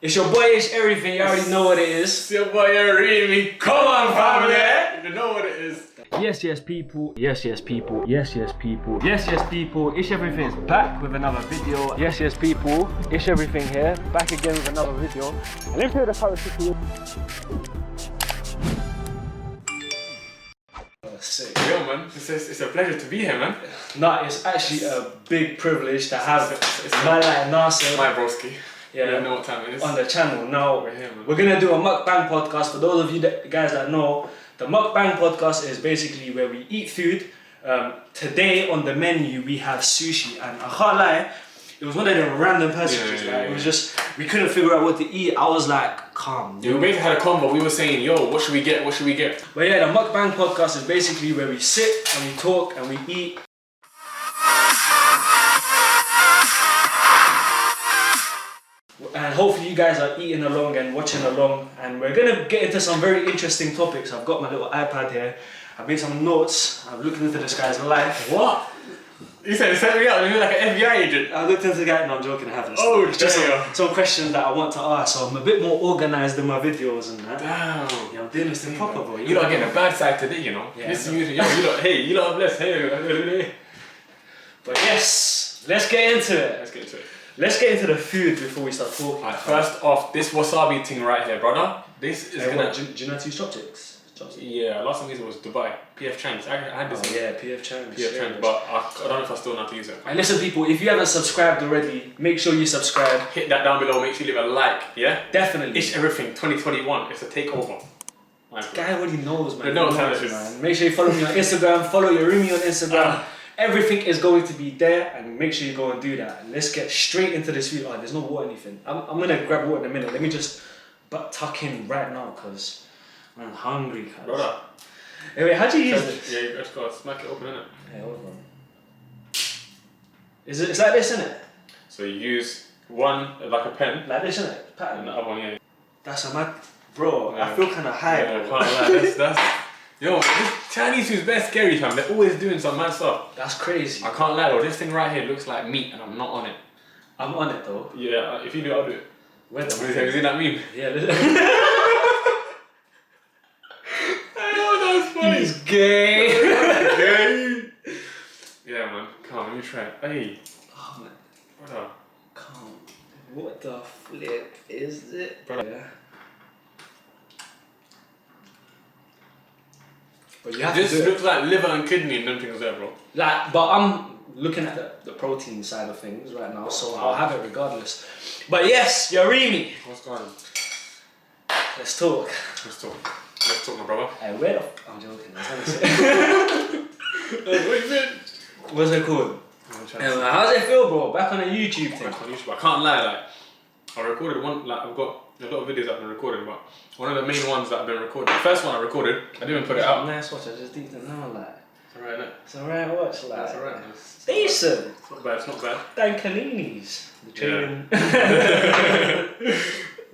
It's your boy Ish Everything, you already know what it is. It's your boy Yarimi. Come on, family! You know what it is. Yes, people. Yes, people. Yes, people. Yes, people. Ish Everything is back with another video. Yes, people. Ish Everything here, back again with another video. And let me tell you the current situation. Sick. Yo, man, it's a pleasure to be here, man. Nah, it's actually a big privilege to have a man like Nasser. My broski. Yeah, You know what time it is. On the channel. Now, We're here, man. we're gonna do a mukbang podcast. For those of you guys that know, the mukbang podcast is basically where we eat food. Today on the menu we have sushi, and I can't lie, it was one of them random passages. It was just, we couldn't figure out what to eat. I was like, calm. Yeah, we basically had a combo. We were saying, yo, what should we get? What should we get? But yeah, the mukbang podcast is basically where we sit and we talk and we eat. And hopefully you guys are eating along and watching along, and we're gonna get into some very interesting topics. I've got my little iPad here. I've made some notes. I've looked into this guy's life. What? You said set me up. You're like an FBI agent. I looked into the guy. No, I'm joking. I haven't. Oh, it's just some questions that I want to ask. So I'm a bit more organized in my videos and that. Damn. Yeah, I'm doing this thing proper, boy. You lot getting a bad side today, you know. Yeah, Listen, you lot. Hey, you lot are blessed. Hey. But yes, let's get into it. Let's get into the food before we start talking. Right, first off, this wasabi thing right here, brother. This is gonna. Do you know two chopsticks? Yeah, last time I used it was Dubai. PF Chang's. I had this. Yeah, PF Chang's. PF Chang's, but I don't know if I still know how to use it. And listen, people, if you haven't subscribed already, make sure you subscribe. Hit that down below. Make sure you leave a like. Yeah. Definitely. Ish Everything 2021. It's a takeover. This guy already knows, man. Man. Make sure you follow me on Instagram. Follow Yarimi on Instagram. Everything is going to be there, and make sure you go and do that. And let's get straight into this food. Oh, there's no water or anything. I'm gonna grab water in a minute. Let me just tuck in right now, cause I'm hungry, cuz. Brother. Hey, wait, how do you use this? Yeah, you just gotta smack it open, innit? Hey, hold on. It's like this, innit? So you use one like a pen. Like this, innit? Pattern. And the other one, yeah. That's a mad, bro. Yeah. I feel kind of high. Yeah, bro. That's yo, this Chinese food's best scary, fam. They're always doing some mad stuff. That's crazy. I can't lie though. This thing right here looks like meat, and I'm not on it. I'm on it though. Yeah, if you do it, I'll do it. Where the Have you seen that meme? Yeah. That's funny. He's gay. Gay. Yeah, man. Come on, let me try it. Hey. Oh man. Brother. Come on. What the flip is it? Brother. Yeah. But you have This to do looks like liver and kidney and them things there, bro. like, but I'm looking at the protein side of things right now, so I'll have it regardless. But yes, Yarimi. What's going on? Let's talk. Let's talk, my brother. Hey, where the I'm joking. What you mean? What's it called? How's it feel, bro? Back on the YouTube thing. Back on YouTube. I can't lie, like, I recorded one, like, I've got a lot of videos that I've been recording, but one of the main ones that I've been recording, the first one I recorded, I didn't even put it out. Nice watch, I just didn't know, like. It's alright, innit? It's alright watch, like. It's alright. Decent. It's not bad, it's not bad. Dankalini's. The training.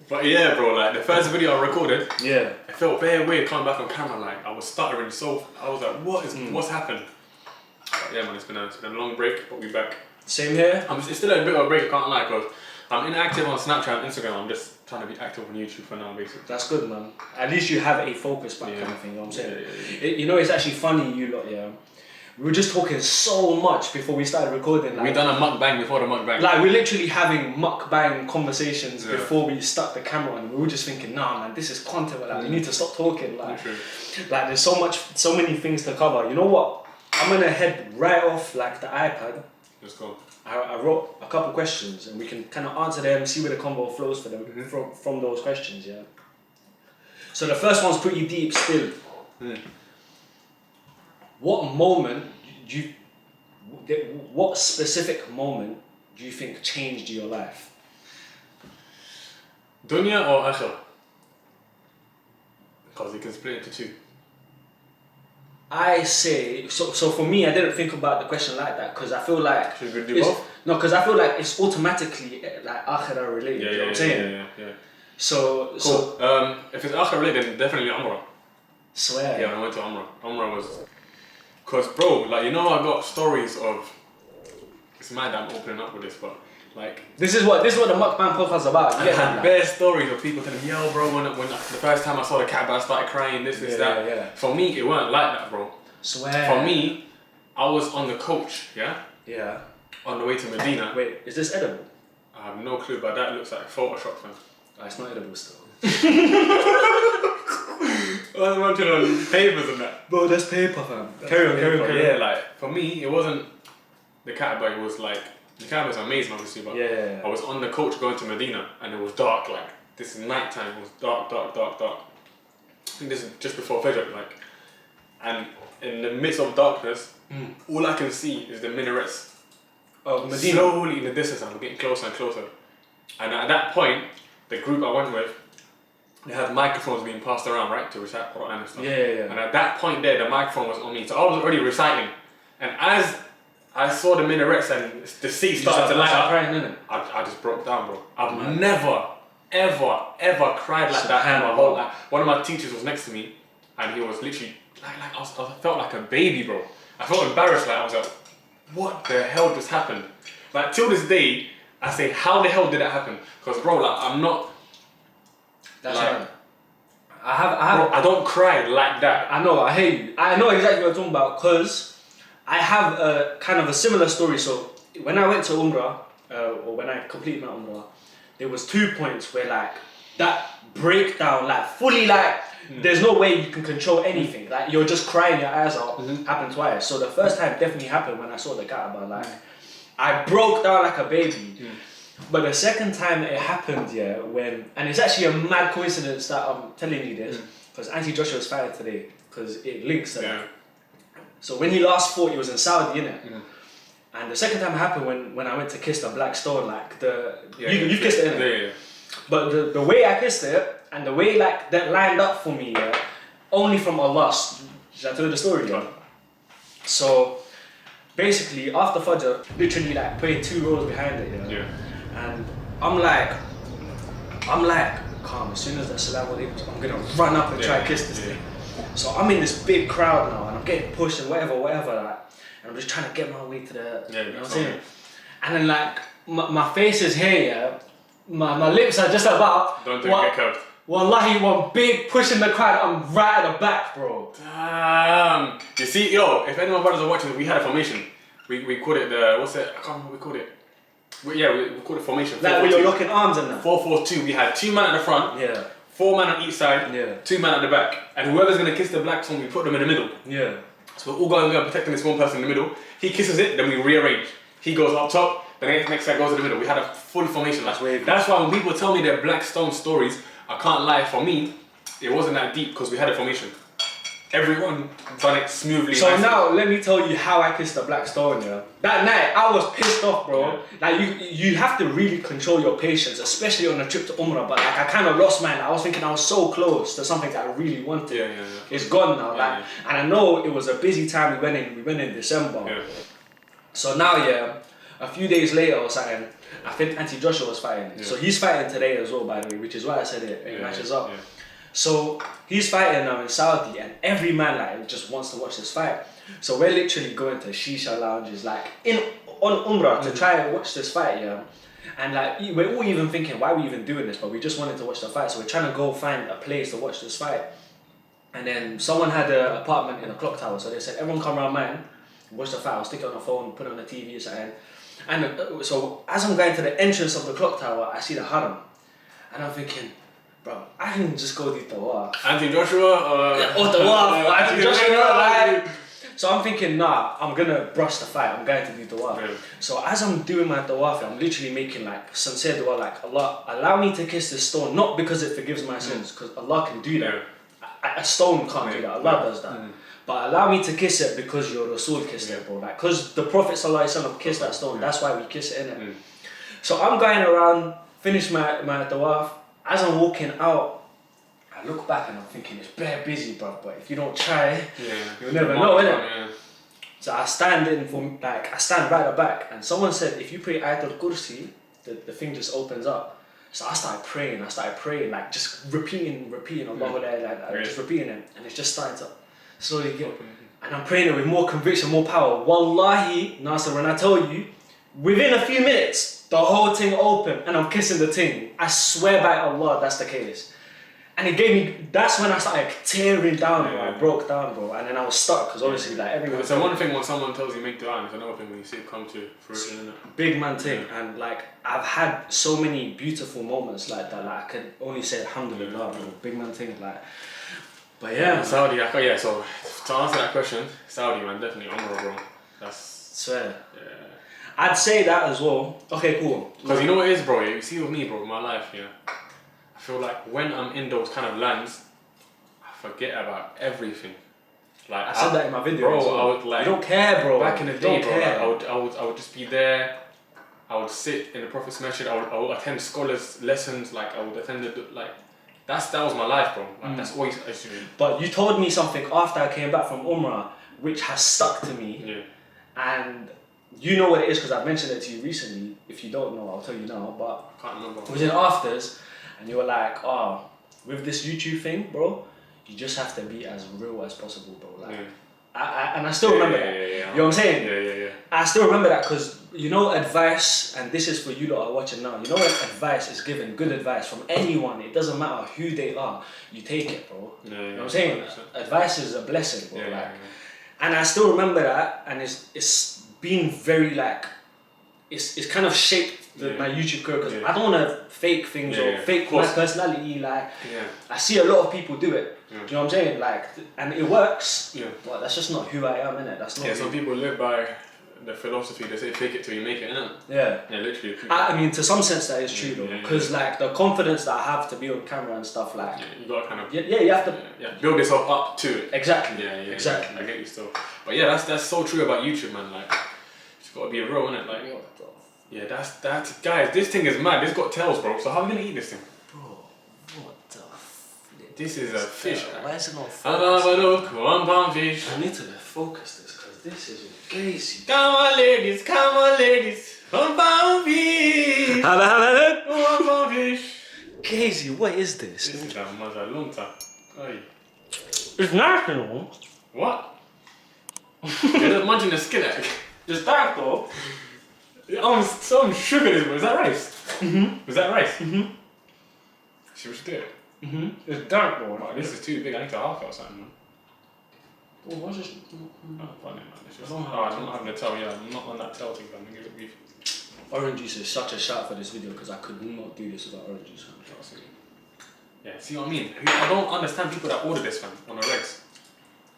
But yeah, bro, like, the first video I recorded, Yeah. I felt very weird coming back on camera, like, I was stuttering so, I was like, what's happened? But yeah, man, it's been a long break, but we're back. Same here. It's still a bit of a break, I can't lie, because I'm inactive on Snapchat and Instagram. I'm just trying to be active on YouTube for now, basically. That's good, man. At least you have a focus back kind of thing, you know what I'm saying? Yeah. You know, it's actually funny, you lot, yeah. We were just talking so much before we started recording. Like, we done a mukbang before the mukbang. Like, we're literally having mukbang conversations before we stuck the camera on. We were just thinking, nah, man, this is content. Like, we need to stop talking. Like, there's so many things to cover. You know what? I'm gonna head right off like the iPad. Let's go. I wrote a couple questions, and we can kind of answer them, see where the combo flows for them from those questions. Yeah. So the first one's pretty deep still. What specific moment do you think changed your life? Dunya or akhirah? Because you can split into two. I say, so for me, I didn't think about the question like that, because I feel like... Should we do both? No, because I feel like it's automatically like akhirah related, you know what I'm saying? Yeah. So, cool. So... if it's akhirah related, then definitely Umrah. Swear. Yeah, when I went to Umrah. Umrah was... Because, bro, like, you know, I got stories of... It's mad that I'm opening up with this, but... Like, This is what the Mukbang podcast is about. I had bare stories of people telling me, yo, bro, when the first time I saw the cat, I started crying, this, that. Yeah. For me, it weren't like that, bro. Swear. For me, I was on the coach, yeah? Yeah. On the way to Medina. Wait, is this edible? I have no clue, but that looks like Photoshop, fam. Oh, it's not edible still. I'm munching on papers and that. Bro, that's paper, fam. Carry on. Yeah, like, for me, it wasn't the cat, but it was like, the cat was amazing, obviously, but Yeah. I was on the coach going to Medina, and it was dark, like, this is night time, it was dark. I think this is just before Fajr, like, and in the midst of darkness, all I can see is the minarets. Oh, Medina. Slowly in the distance, I'm getting closer and closer. And at that point, the group I went with, they had microphones being passed around, right, to recite Quran and stuff. Yeah. And at that point there, the microphone was on me, so I was already reciting. And as I saw the minarets and the sea started to light up, crying, innit? I just broke down, bro. I've never, ever cried like that in my whole life. One of my teachers was next to me, and he was literally I felt like a baby, bro. I felt embarrassed, like I was like, what the hell just happened? Like till this day, I say, how the hell did that happen? Because bro, like I'm not. That's like, right. I have. Bro, I don't cry like that. I know. I hate you. I know exactly what you're talking about because I have a kind of a similar story. So when I went to Umrah, or when I completed my Umrah, there was 2 points where like that breakdown, like fully like. There's no way you can control anything. Like you're just crying your eyes out. Happened twice. So the first time definitely happened when I saw the Kaaba. Like I broke down like a baby. But the second time it happened, yeah, and it's actually a mad coincidence that I'm telling you this, because Auntie Joshua was fighting today, because it links to that. So when he last fought, he was in Saudi, innit? And the second time it happened when I went to kiss the black stone, like you kissed it, innit? Yeah. But the way I kissed it, and the way like that lined up for me, yeah, only from Allah. Should I tell you the story? Yeah? So basically, after Fajr, literally like putting 2 rows behind it, Yeah. and I'm like, calm. As soon as that salam alaikum, I'm gonna run up and try to kiss this thing. So I'm in this big crowd now, and I'm getting pushed and whatever, like, and I'm just trying to get my way to the, you know what I'm saying? And then like, my face is here, yeah. My lips are just about. Don't get curved. Wallahi, one big push in the crowd, I'm right at the back, bro. Damn. You see, yo, if any of my brothers are watching, we had a formation. We called it I can't remember what we called it. We called it formation. Like when you're locking arms and that. 4-4-2. We had 2 men at the front. Yeah. 4 men on each side. Yeah. 2 men at the back. And whoever's gonna kiss the black stone, we put them in the middle. Yeah. So we're all going there protecting this one person in the middle. He kisses it, then we rearrange. He goes up top, the next guy goes in the middle. We had a full formation. That's wavy. That's why when people tell me their black stone stories, I can't lie. For me, it wasn't that deep because we had a formation. Everyone done it smoothly. So nicely. now let me tell you how I kissed the black stone, yeah. That night I was pissed off, bro. Yeah. Like you have to really control your patience, especially on a trip to Umrah. But like I kind of lost mine. I was thinking I was so close to something that I really wanted. Yeah. It's gone now, Yeah, like, and I know it was a busy time. We went in December. Yeah. So now, yeah, a few days later or something, I think Auntie Joshua was fighting. Yeah. So he's fighting today as well, by the way, which is why I said it matches up. Yeah. So he's fighting now in Saudi, and every man like just wants to watch this fight. So we're literally going to shisha lounges like on Umrah to try and watch this fight, yeah. And like we're all even thinking, why are we even doing this? But we just wanted to watch the fight, so we're trying to go find a place to watch this fight. And then someone had an apartment in a clock tower, so they said everyone come around mine, watch the fight. I'll stick it on the phone, put it on the TV or something. And so as I'm going to the entrance of the clock tower, I see the haram, and I'm thinking, bro, I can just go do tawaf. Auntie Joshua Tawaf. Auntie Joshua, like. So I'm thinking, nah, I'm gonna brush the fight. I'm going to do tawaf. Yeah. So as I'm doing my tawaf, I'm literally making like sincere dua, like Allah, allow me to kiss this stone, not because it forgives my sins, because Allah can do that. A stone can't do that. Allah does that. But allow me to kiss it because your Rasul kissed it, bro. Like, because the Prophet ﷺ kissed that stone. That's why we kiss it, innit? So I'm going around, finish my tawaf. As I'm walking out, I look back and I'm thinking, it's bare busy, bro. But if you don't try, you'll never know, innit? Yeah. So I stand I stand right at the back, and someone said, if you pray Ayatul Kursi, the thing just opens up. So I started praying, like just repeating Allah, like just repeating it, and it's just starting to slowly get. And I'm praying it with more conviction, more power. Wallahi, Nasser, when I tell you, within a few minutes, the whole thing open and I'm kissing the thing. I swear by Allah, that's the case. And it gave me, that's when I started tearing down, bro. I broke down, bro. And then I was stuck, because obviously, like, everyone... It's one thing when someone tells you make dua, and it's another thing when you see it come to fruition, isn't it? Big man thing. And, like, I've had so many beautiful moments like that. Like, I can only say alhamdulillah, bro. Big man thing, like... But yeah. Saudi, so to answer that question, Saudi, man, definitely Umrah, bro. That's... Swear. Yeah. I'd say that as well. Okay, cool. Because you know what it is, bro? You see with me, bro, my life, yeah. I feel like when I'm in those kind of lands, I forget about everything. Like I said that in my video. Bro, well. I would like... You don't care, bro. Back in the day, bro, care. I would just be there. I would sit in the Prophet's Masjid. I would attend scholars' lessons. Like, I would attend that was my life, bro. Like, that's always I used to do. But you told me something after I came back from Umrah, which has stuck to me. Yeah. And you know what it is because I've mentioned it to you recently. If you don't know, I'll tell you now. But I can't remember. it was in afters, and you were like, "Oh, with this YouTube thing, bro, you just have to be as real as possible, bro." Like, and I still remember that. Yeah. You know what I'm saying? Yeah. I still remember that because you know advice, and this is for you that are watching now. You know when advice is given, good advice from anyone, it doesn't matter who they are, you take it, bro. You know what I'm saying? 100%. Advice is a blessing, bro. And I still remember that, and it's been very like, it's kind of shaped my YouTube career because I don't want to fake things or fake my personality. Like, I see a lot of people do it. Do you know what I'm saying? Like, and it works. Yeah. But that's just not who I am, innit? That's not. Yeah. Some people live by the philosophy. They say fake it till you make it, innit? Yeah. Yeah, literally. I mean, to some sense that is true though, because like the confidence that I have to be on camera and stuff, like. Yeah, you gotta kind of. Yeah, you have to. Build yourself up to it. Exactly. Yeah. Exactly. I get you still. But yeah, that's so true about YouTube, man. Like, it's gotta be real, innit? Like. Yeah, that's guys. This thing is mad. This got tails, bro. So how are we gonna eat this thing? Bro, what the? This is a fish. Why is it not focused? One fish. I need to focus this because this is crazy. Come on, ladies. 1 pound fish. One pound fish. Casey, what is this? This is a mazalunta. It's national. What? You're just munching the skin egg. It's dark though. Some sugar in it, but is that rice? Mm-hmm. Is that rice? Mm-hmm. Should we do it? Mm-hmm. It's dark though. Oh, this is too big. I need to half it or something, man. Oh, what's this? Oh, funny, man. I'm not having a towel. Yeah, I'm not on that towel thing, man. Give it beef. Orange juice is such a shout for this video because I could not do this without orange juice. Yeah, see what I mean? I don't understand people that order this, man, on the regs.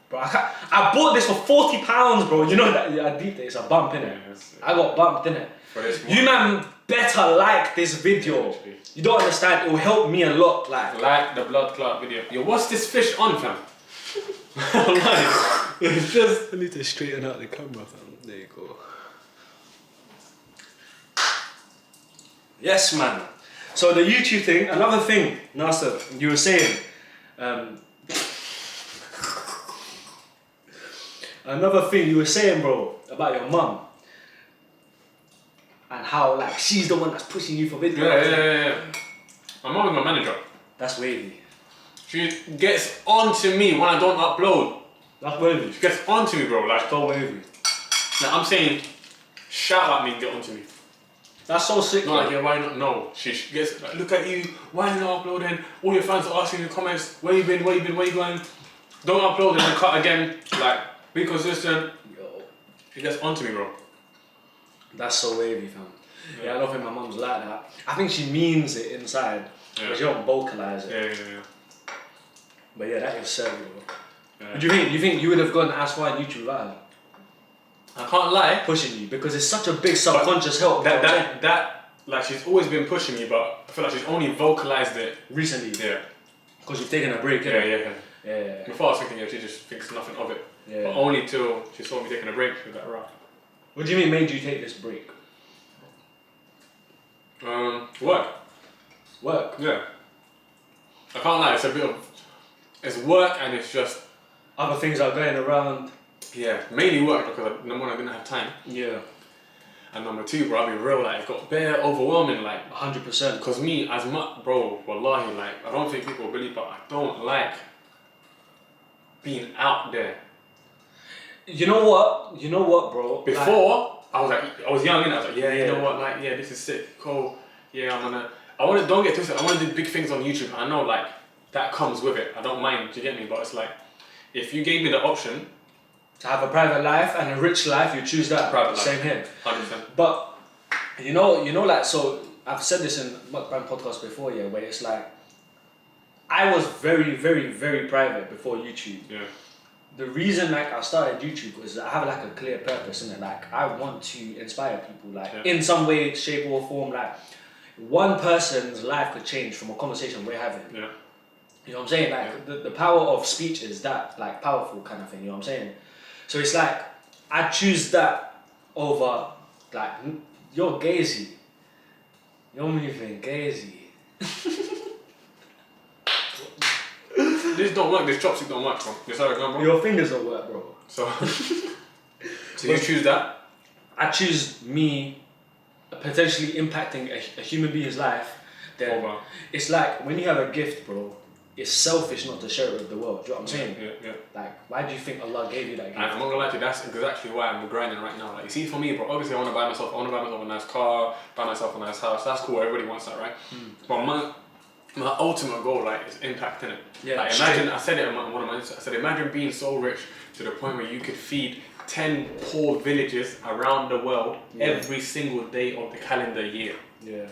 Bro, I bought this for £40, bro. You know that I deep it. It's a bump in it. I got bumped in it. You man better like this video. You don't understand. It will help me a lot. Like the blood clot video. Yo, what's this fish on, fam? It's just. I need to straighten out the camera, fam. There you go. Yes, man. So the YouTube thing. Another thing, Nasser, you were saying. Another thing you were saying, bro, about your mum. And how, like, she's the one that's pushing you for videos. Yeah. My mum is my manager. That's wavy. She gets on to me when I don't upload. That's wavy. She gets on to me, bro. Like, so wavy. Like, I'm saying, shout at me and get on to me. That's so sick. Not like, yeah, why not? No. She gets, like, look at you. Why are you not uploading? All your fans are asking in the comments, where you been, where you going? Don't upload and then cut again. Like, be consistent. Yo. She gets on to me, bro. That's so wavy, fam. Yeah, I don't think my mum's like that. I think she means it inside, but she don't vocalize it. Yeah. But yeah, that is sad, bro. Yeah. What do you think? You think you would have gone as far on YouTube without her? I can't lie. Pushing you, because it's such a big subconscious help. That, like, she's always been pushing me, but I feel like she's only vocalized it recently. Yeah. Because you've taken a break, yeah. Before I was thinking, she just thinks nothing of it. Yeah. But only till she saw me taking a break, she was like, right. What do you mean made you take this break? Work. Work? Yeah. I can't lie, it's work and it's just... Other things are going around. Yeah, mainly work because number one, I didn't have time. Yeah. And number two, bro, I'll be real, like, it got bare overwhelming, like... 100%. Because me, as much, bro, wallahi, like, I don't think people believe, but I don't like being out there. You know what, bro? Before, I was young, and I was like, yeah, you know what, like, yeah, this is sick, cool. Yeah, don't get twisted. I want to do big things on YouTube. I know, like, that comes with it. I don't mind. Do you get me? But it's like, if you gave me the option to have a private life and a rich life, you choose that. Private life. Same here. 100%. But you know, like, so I've said this in Mukbang podcast before, yeah, where it's like, I was very, very, very private before YouTube. Yeah. The reason like I started YouTube was that I have like a clear purpose in it. Like I want to inspire people, like in some way, shape or form. Like one person's life could change from a conversation we're having. Yeah. You know what I'm saying? Like the power of speech is that like powerful kind of thing. You know what I'm saying? So it's like I choose that over like you're gazy. You're moving gazy. This don't work. This chopstick don't work, bro. You sorry, bro. Your fingers don't work, bro. So you choose that? I choose me potentially impacting a human being's life. Then it's like when you have a gift, bro. It's selfish not to share it with the world. Do you know what I'm saying? Yeah. Like, why do you think Allah gave you that gift? And I'm not gonna lie to you, that's exactly why I'm grinding right now. Like, you see, for me, bro, obviously I want to buy myself a nice car, buy myself a nice house. That's cool. Everybody wants that, right? But my ultimate goal, like, is impacting it. Yeah. Like, imagine, I said it in one of my Insta, I said, imagine being so rich to the point where you could feed 10 poor villages around the world every single day of the calendar year. Yeah.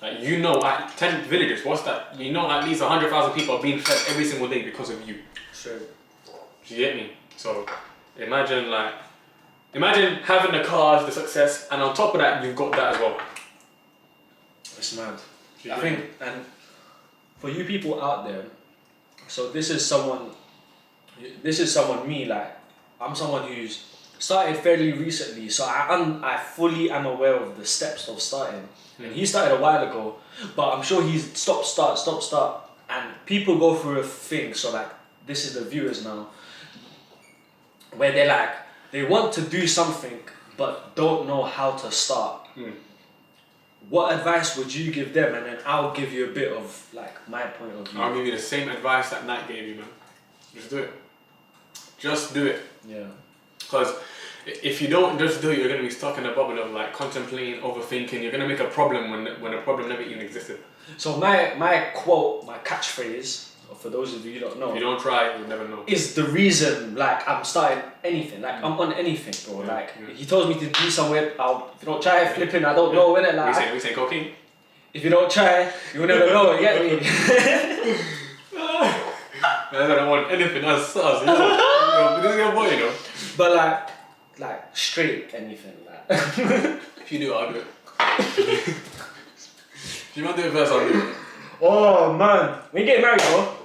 Like, you know, at 10 villages, what's that? You know, at least 100,000 people are being fed every single day because of you. Sure. Do you get me? So, imagine having the cars, the success, and on top of that, you've got that as well. It's mad. I think, and for you people out there, so this is someone me, like, I'm someone who's started fairly recently, so I fully am aware of the steps of starting. And he started a while ago, but I'm sure he's stop, start. And people go through a thing, so like, this is the viewers now, where they're like, they want to do something, but don't know how to start. What advice would you give them? And then I'll give you a bit of like my point of view. I'll give you the same advice that Nat gave you, man. Just do it. Just do it. Yeah. Because if you don't just do it, you're going to be stuck in a bubble of like contemplating, overthinking. You're going to make a problem when a problem never even existed. So my quote, my catchphrase, for those of you who don't know, if you don't try, you'll never know. Is the reason like I'm starting anything. Like I'm on anything, bro. Yeah, like he tells me to do somewhere, if you don't try flipping, I don't know, innit? Like we say cocaine. If you don't try, you'll never know. You get me? I don't want anything else. You know, this is your boy, you know. But like straight anything. Like if you do it, I'll do it. If you want to do it first, I'll do it. Oh man, we get married, bro.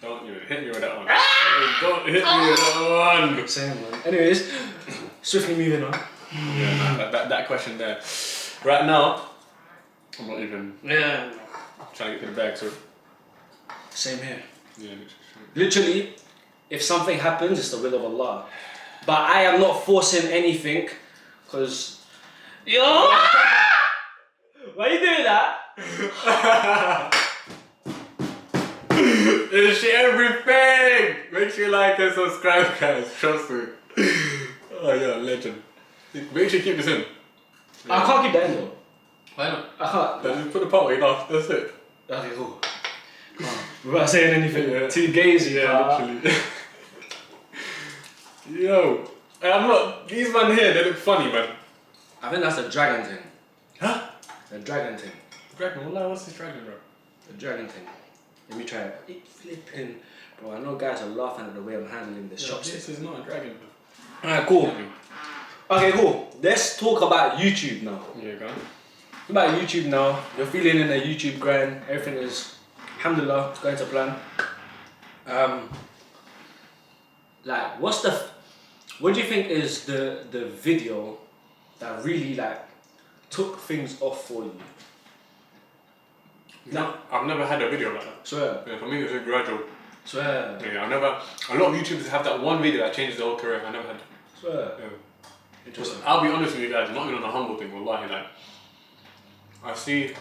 Don't even hit me with that one. Don't hit me with that one. Same man. Anyways, swiftly moving on. Yeah, that question there. Right now, I'm not even trying to get to the bag, so. Same here. Yeah, literally, if something happens, it's the will of Allah. But I am not forcing anything, because... Yo! Why are you doing that? Is she everything? Make sure you like and subscribe, guys. Trust me. Oh yeah, legend. Make sure you keep this in. Yeah. I can't keep that in though. Why not? I can't. Just put the part where you laugh. That's it. Okay, cool. Without saying anything too gazy. Literally. Yo, I'm not. These man here, they look funny, man. I think that's the dragon thing. Huh? The dragon thing. Dragon? What's this dragon, bro? The dragon thing. Let me try it. It's flipping. Bro, I know guys are laughing at the way I'm handling this chopstick. This is not a dragon, bro. Alright, cool. Okay, cool. Let's talk about YouTube now. Yeah, go on. About YouTube now. You're feeling in a YouTube grind. Everything is, alhamdulillah, going to plan. Like, what do you think is the video that really like took things off for you? No, I've never had a video like that. Swear. Yeah, for me it was a gradual. Swear. Yeah, a lot of YouTubers have that one video that changes their whole career. I never had. Swear. Yeah. Interesting. I'll be honest with you guys, not even on a humble thing, wallahi, like, I see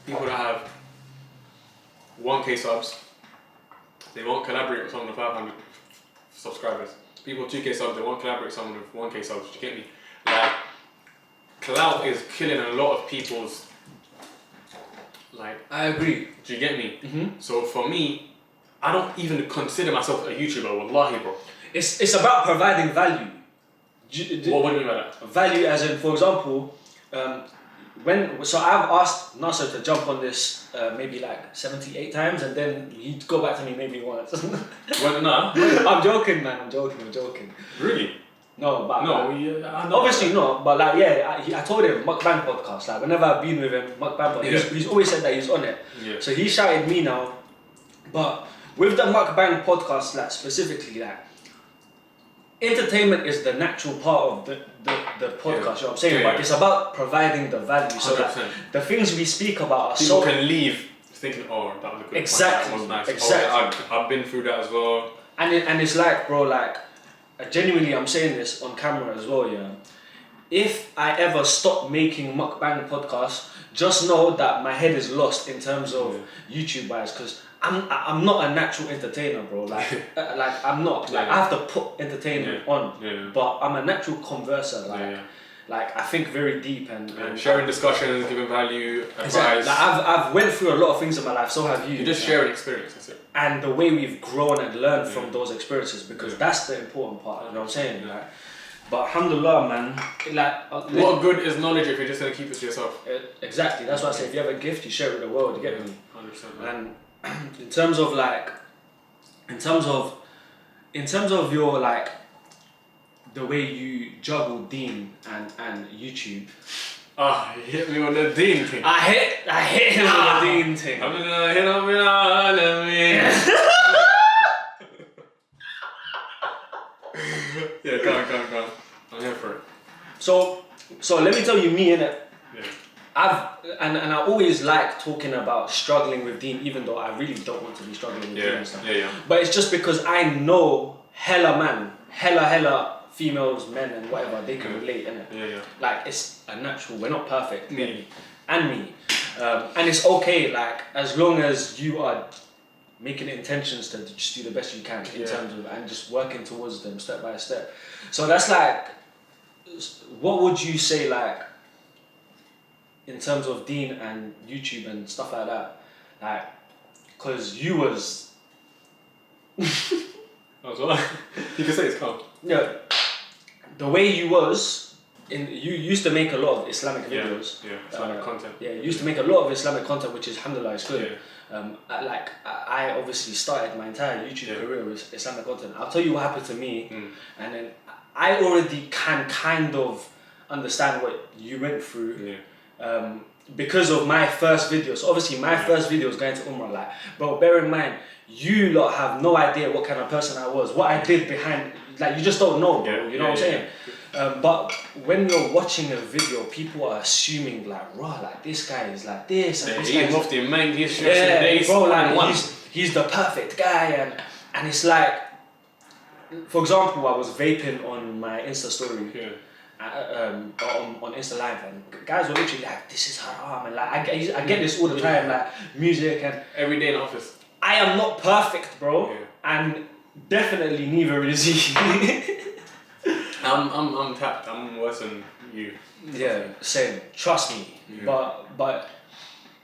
people that have 1K subs, they won't collaborate with someone with 500 subscribers. people 2K subs, they won't collaborate with someone with 1K subs. Do you get me? Like, clout is killing a lot of people's. Like, I agree. do you get me? Mm-hmm. So for me, I don't even consider myself a YouTuber. Wallahi, bro. It's about providing value. What do you mean by that? Value, as in, for example, so I've asked Nasser to jump on this maybe like 78 times, and then he'd go back to me maybe once. Well, nah. I'm joking, man. I'm joking. Really? No, but No, I know. obviously not. But like, yeah, I told him Mukbang podcast. Like, whenever I've been with him, Mukbang podcast, he's always said that he's on it. Yeah. So he shouted me now, but with the Mukbang podcast, like specifically, like, entertainment is the natural part of the podcast, you know what I'm saying? But it's about providing the value. So that 100%. the things we speak about are People so... can leave thinking, oh, that was a good Exactly. point, that was nice. Exactly. Oh, I've been through that as well. And it's like, bro, like, genuinely, I'm saying this on camera as well, yeah. If I ever stop making Mukbang podcasts, just know that my head is lost in terms of YouTube wise, because I'm not a natural entertainer, bro. Like, like I'm not. Like, I have to put entertainment on, but I'm a natural converser. Like I think very deep and sharing discussions, giving value, advice. Exactly. Like, I've went through a lot of things in my life. So have you. You just share an experience. That's it. And the way we've grown and learned from those experiences, because that's the important part. You know what I'm saying? Like, but alhamdulillah, man. Like, what good is knowledge if you're just gonna keep it to yourself? Exactly. That's why I say if you have a gift, you share it with the world. You get me? 100%. And in terms of your like the way you juggle Dean and YouTube. Ah, you hit me with the Dean thing. I hit him with the Dean thing. I'm gonna hit him with all of me. Yeah, go on. I'm here for it. So let me tell you me, innit? Yeah. I always like talking about struggling with Dean, even though I really don't want to be struggling with Dean and stuff. Yeah. But it's just because I know hella females, men, and whatever, they can relate, innit? Yeah. Like, it's a natural. We're not perfect. Me. And it's okay. Like, as long as you are making intentions to just do the best you can in terms of, and just working towards them step by step. So that's like, what would you say, like, in terms of Dean and YouTube and stuff like that? Like, because you was... That's all. You can say it's calm. Yeah, the way you was, you used to make a lot of Islamic videos. Yeah, Islamic content. Yeah, you used to make a lot of Islamic content, which is, alhamdulillah, is good. I obviously started my entire YouTube career with Islamic content. I'll tell you what happened to me, and then I already can kind of understand what you went through because of my first video. So obviously my first video was going to Umrah, like, but bear in mind, you lot have no idea what kind of person I was, what I did behind, like, you just don't know, bro, you know what I'm saying? But when you're watching a video, people are assuming, like, raw, like, this guy is like this, and this guy is... bro, like, he's the perfect guy, and it's like, for example, I was vaping on my Insta story, on Insta Live, and guys were literally like, this is haram, and like, I get this all the time, like, music, and... Every day in the office. I am not perfect, bro, and definitely neither is he. I'm tapped. I'm worse than you. Yeah, same. Trust me. But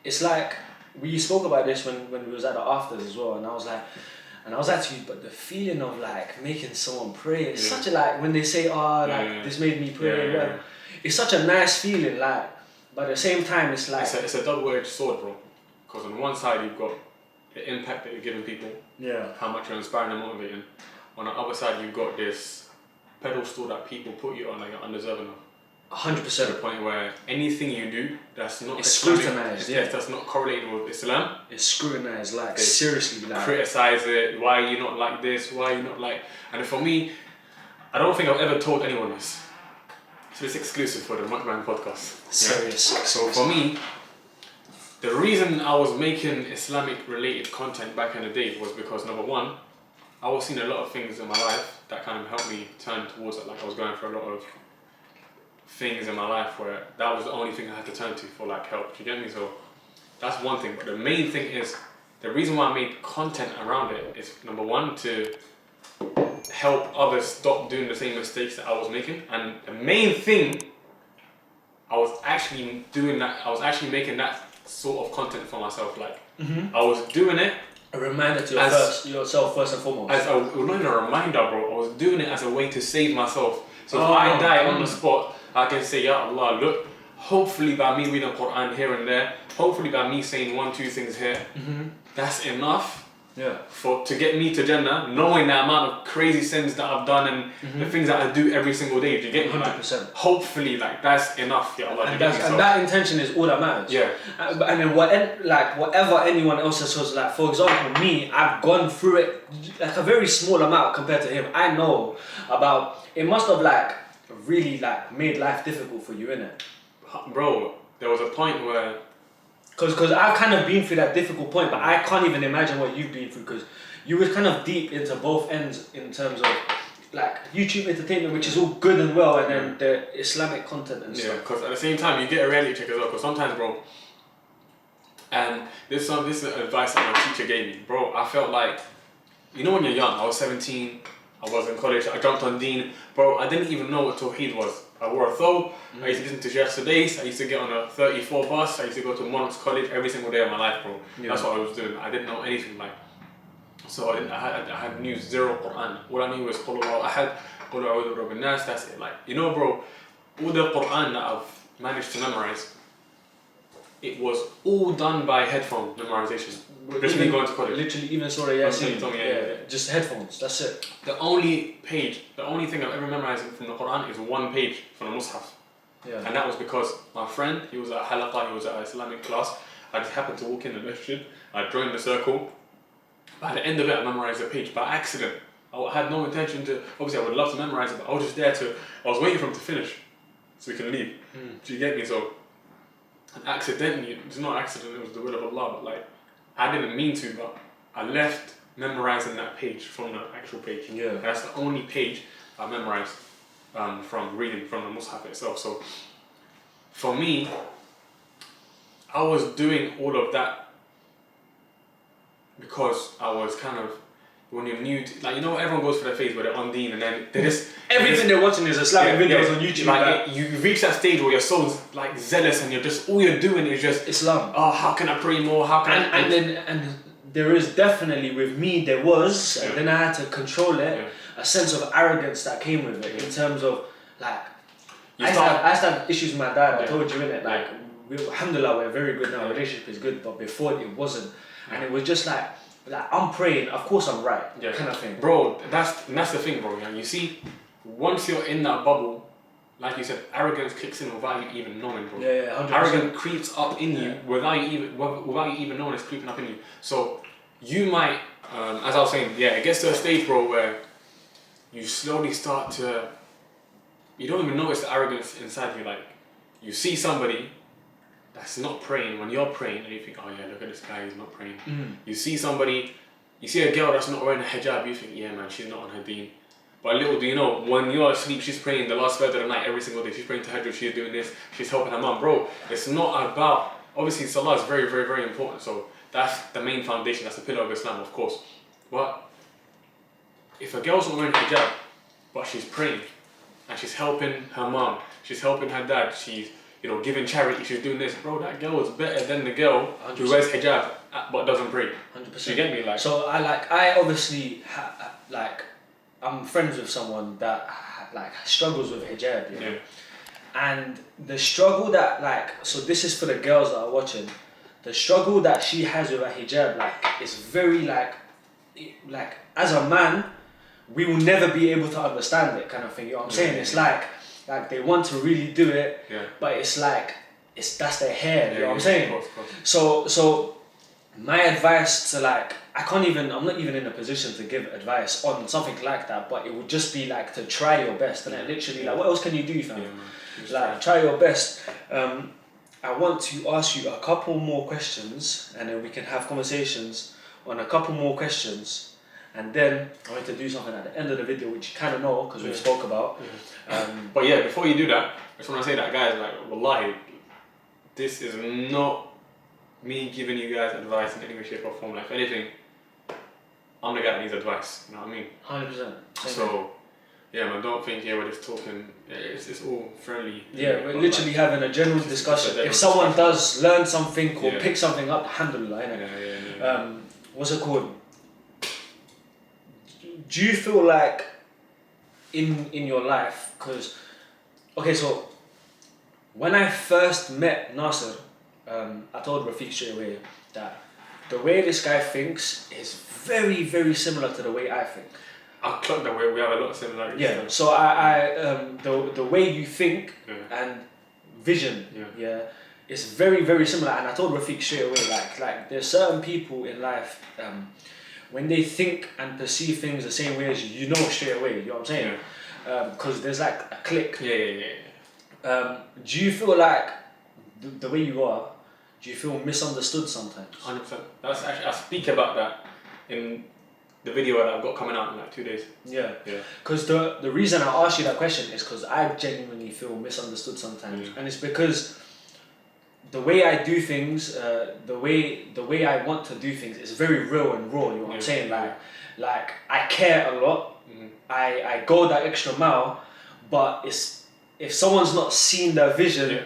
it's like we spoke about this when we was at the afters as well, and I was like to you, but the feeling of like making someone pray, it's such a, like, when they say, this made me pray, it's such a nice feeling, like, but at the same time it's like it's a double-edged sword, bro. Because on one side you've got the impact that you're giving people, how much you're inspiring and motivating. On the other side, you've got this pedestal that people put you on that you're undeserving of. 100%. To the point where anything you do that's not scrutinized, that's not correlated with Islam, it's scrutinized, like, seriously, like, criticize it. Why are you not like this? Why are you not like? And for me, I don't think I've ever told anyone this. So it's exclusive for the Mukbang podcast. Serious. So for me, the reason I was making Islamic related content back in the day was because, number one, I was seeing a lot of things in my life that kind of helped me turn towards it. Like, I was going through a lot of things in my life where that was the only thing I had to turn to for, like, help. Do you get me? So that's one thing. But the main thing is, the reason why I made content around it is, number one, to help others stop doing the same mistakes that I was making. And the main thing, I was actually doing that. I was actually making that sort of content for myself. Like I was doing it. A reminder to yourself first and foremost. It was not even a reminder, bro. I was doing it as a way to save myself. So if I die on the spot, I can say, Ya Allah, look, hopefully by me reading the Quran here and there, hopefully by me saying 1, 2 things here, that's enough to get me to Jannah, knowing the amount of crazy sins that I've done and the things that I do every single day. Do you get me? 100%. Like, hopefully, like that's enough, Ya Allah. And that intention is all that matters. Yeah. And then whatever anyone else says, like for example, me, I've gone through it like a very small amount compared to him. I know about it. Must have like really like made life difficult for you, innit? Bro, there was a point where. Because I've kind of been through that difficult point, but I can't even imagine what you've been through, because you were kind of deep into both ends in terms of like YouTube entertainment, which is all good and well, and then the Islamic content and stuff. Yeah, because at the same time you get a reality check as well. Because sometimes, bro, and this is advice that my teacher gave me, bro. I felt like, you know, when you're young, I was 17, I was in college, I jumped on Deen, bro. I didn't even know what Tawheed was. I wore a thobe, I used to listen to Yesterday's, I used to get on a 34 bus, I used to go to Monks College every single day of my life, bro. Yeah. That's what I was doing. I didn't know anything, like. So I had knew zero Quran. All I knew was Qul Huwallahu Ahad, Qul A'udhu Birabbin Nas, that's it. Like, you know, bro, all the Quran that I've managed to memorize, it was all done by headphone memorization. Literally going to college. Literally, even Surah Yasin. Just headphones, that's it. The only thing I've ever memorized from the Quran is one page from the Mus'haf. Yeah. And that was because my friend, he was at halaqah, he was at an Islamic class. I just happened to walk in the masjid, I joined the circle. By the end of it, I memorized a page by accident. I had no intention to, obviously I would love to memorize it, but I was just there I was waiting for him to finish so we can leave. Do you get me? So, accidentally, it's not an accident, it was the will of Allah, but like, I didn't mean to, but I left memorizing that page from the actual page. Yeah. And that's the only page I memorized from reading from the Mus'haf itself. So for me, I was doing all of that because I was kind of, when you're new to, like, you know, everyone goes for their phase where they're on Deen and then they just... Everything they're watching is Islamic videos on YouTube. Like, you reach that stage where you're so like zealous and you're just, all you're doing is just... Islam. Oh, how can I pray more? How can I... And there is definitely, with me, there was, and then I had to control it, a sense of arrogance that came with it, in terms of, like, I used to have issues with my dad, I told you, innit, like, alhamdulillah, we're very good now, relationship is good, but before it wasn't, and it was just like I'm praying, of course I'm right, kind of thing. Bro, that's the thing, bro, yeah? You see, once you're in that bubble, like you said, arrogance kicks in without you even knowing, bro. Yeah, 100%. Arrogance creeps up in you without you even knowing it's creeping up in you. So you might, as I was saying, it gets to a stage, bro, where you slowly start to, you don't even notice the arrogance inside you. Like, you see somebody that's not praying when you're praying, and you think, oh yeah, look at this guy, he's not praying. You see a girl that's not wearing a hijab, you think, yeah man, she's not on her deen. But little do you know, when you're asleep, she's praying the last third of the night every single day. She's praying tahajjud, she's doing this, she's helping her mum. Bro, it's not about, obviously salah is very, very, very important. So that's the main foundation, that's the pillar of Islam, of course. But if a girl's not wearing hijab, but she's praying, and she's helping her mum, she's helping her dad, she's, you know, giving charity, she's doing this, bro, that girl is better than the girl 100%. Who wears hijab but doesn't pray. 100%. You get me? Like, so I obviously I'm friends with someone that like struggles with hijab, you know? And the struggle that, like, so this is for the girls that are watching, the struggle that she has with her hijab, like, is very like as a man, we will never be able to understand it, kind of thing. You know what I'm saying? It's like they want to really do it, but it's like that's their hair. You know what I'm saying? Of course. So my advice to, like, I'm not even in a position to give advice on something like that, but it would just be like to try your best, and literally, like, what else can you do, fam? Try your best. I want to ask you a couple more questions, and then we can have conversations on a couple more questions, and then I want to do something at the end of the video, which you kind of know because we spoke about. But yeah, before you do that, I just want to say that, guys, like, wallahi, this is not me giving you guys advice in any way, shape or form. Like, if anything, I'm the guy that needs advice. You know what I mean? 100%. So, yeah, man, don't think we're just talking. It's all friendly. Yeah, we're literally having a general discussion. If someone does learn something or pick something up, alhamdulillah, innit? Yeah. What's it called? Do you feel like in your life, because, okay, so when I first met Nasser, I told Rafiq straight away that the way this guy thinks is very, very similar to the way I think. I clocked that we have a lot of similarities. Yeah, so the way you think and vision, is very, very similar. And I told Rafiq straight away, like there's certain people in life, when they think and perceive things the same way as you, you know straight away, you know what I'm saying? Because there's like a click. Do you feel like the way you are, do you feel misunderstood sometimes? 100%. That's actually, I speak about that in the video that I've got coming out in like 2 days. Yeah. Because the reason I asked you that question is because I genuinely feel misunderstood sometimes, and it's because the way I do things, the way I want to do things is very real and raw. You know what I'm saying? Like I care a lot. I go that extra mile, but if someone's not seen their vision,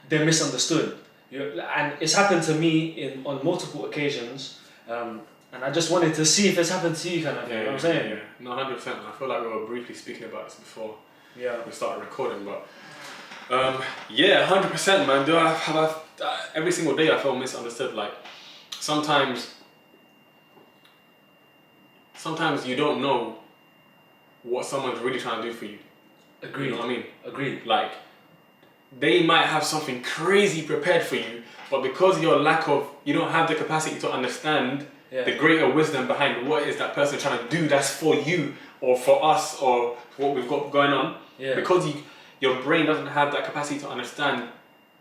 they're misunderstood. And it's happened to me on multiple occasions. And I just wanted to see if it's happened to you, kind of thing. You know what I'm saying? No, 100%. I feel like we were briefly speaking about this before we started recording, but 100%, man. Do I have every single day I feel misunderstood? Like sometimes you don't know what someone's really trying to do for you. Agreed. You know what I mean? Agreed. Like they might have something crazy prepared for you, but because you don't have the capacity to understand the greater wisdom behind what is that person trying to do that's for you or for us or what we've got going on, because your brain doesn't have that capacity to understand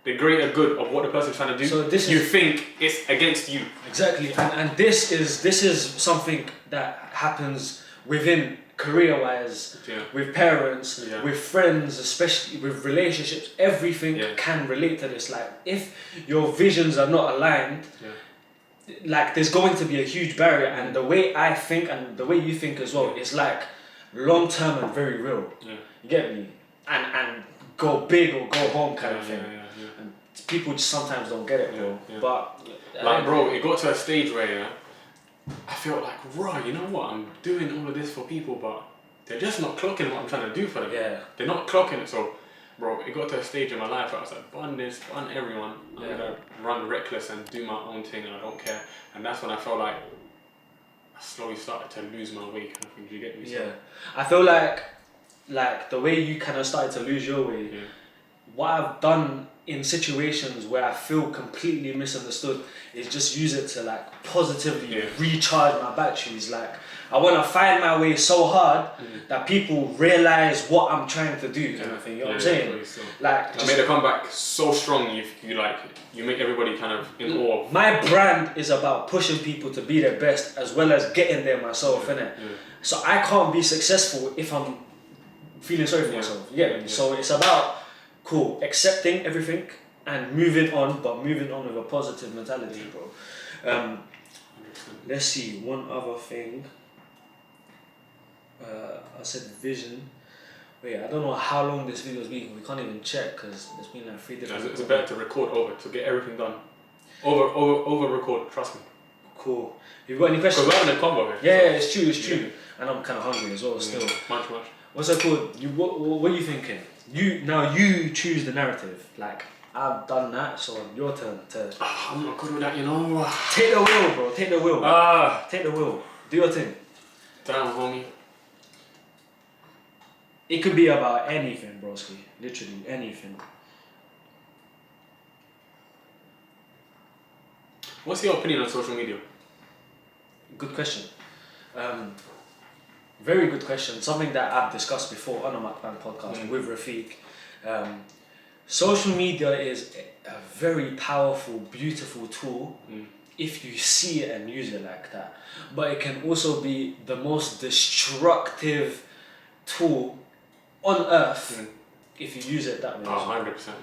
the greater good of what the person's trying to do, so you think it's against you. Exactly, and this is something that happens within career-wise, with parents, with friends, especially with relationships. Everything can relate to this. Like if your visions are not aligned, like there's going to be a huge barrier. And the way I think and the way you think as well is like long-term and very real. You get me? And go big or go home kind of thing. And people just sometimes don't get it, bro. But like, bro, it got to a stage where I felt like, right, you know what? I'm doing all of this for people, but they're just not clocking what I'm trying to do for them. They're not clocking it. So, bro, it got to a stage in my life where I was like, bun this, bun everyone. I'm gonna run reckless and do my own thing, and I don't care. And that's when I felt like I slowly started to lose my way. Kind of thing. Do you get me? So, I feel like the way you kind of started to lose your way. What I've done in situations where I feel completely misunderstood is just use it to like positively recharge my batteries. Like I want to find my way so hard that people realize what I'm trying to do, kind of thing. You know what I'm saying? Like I made a comeback so strong. You make everybody kind of in awe. My brand is about pushing people to be their best as well as getting there myself, innit? So I can't be successful if I'm feeling sorry for myself. You get me? So it's about accepting everything and moving on, but moving on with a positive mentality, bro. Let's see, one other thing. I said vision. Wait, I don't know how long this video's been. We can't even check because there's been like 3 different. It's better to record over to get everything done. Over record. Trust me. Cool. You got any questions? Because we're having a combo here. Yeah, it's true. And I'm kind of hungry as well. Still. Much. What's that called? What are you thinking? You choose the narrative. Like I've done that, so your turn to. I'm not good with that, you know. Take the wheel, bro. Take the wheel. Take the wheel. Do your thing. Damn, homie. It could be about anything, broski. Literally anything. What's your opinion on social media? Good question. Very good question. Something that I've discussed before on a Mukbang podcast with Rafiq. Social media is a very powerful, beautiful tool if you see it and use it like that. But it can also be the most destructive tool on earth if you use it that way. 100%.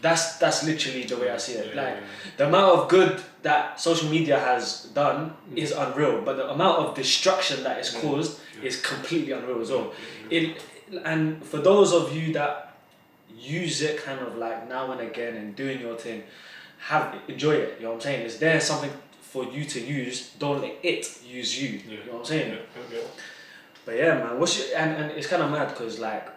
That's literally the way I see it. Like the amount of good that social media has done is unreal, but the amount of destruction that it's caused is completely unreal as well. And for those of you that use it kind of like now and again and doing your thing, enjoy it. You know what I'm saying? Is there something for you to use? Don't let it use you. You know what I'm saying? But yeah, man. And it's kind of mad because like